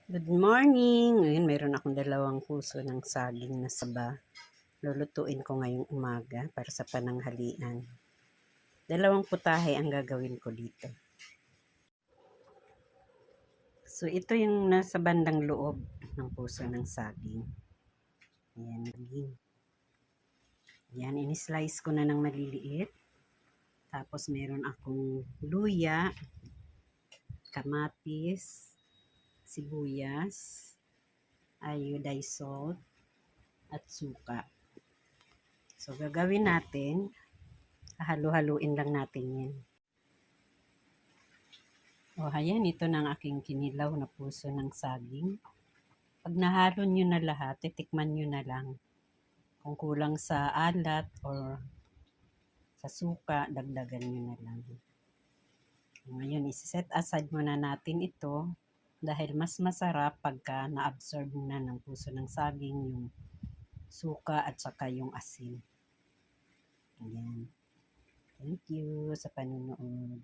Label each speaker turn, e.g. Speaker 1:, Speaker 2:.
Speaker 1: Good morning! Ngayon mayroon akong dalawang puso ng saging na saba. Lulutuin ko ngayong umaga para sa pananghalian. Dalawang putahe ang gagawin ko dito. So ito yung nasa bandang loob ng puso ng saging. Ayan, naging. Ayan, in-slice ko na ng maliliit. Tapos meron akong luya, kamatis, sibuyas, iodized salt, at suka. So, gagawin natin, halo-haluin lang natin yan. O, ayan, ito na ang aking kinilaw na puso ng saging. Pag nahalo nyo na lahat, titikman nyo na lang. Kung kulang sa alat or sa suka, dagdagan nyo na lang. Ngayon, isi-set aside muna natin ito dahil mas masarap pagka na-absorb na ng puso ng saging yung suka at saka yung asin. Ayan. Thank you sa panonood.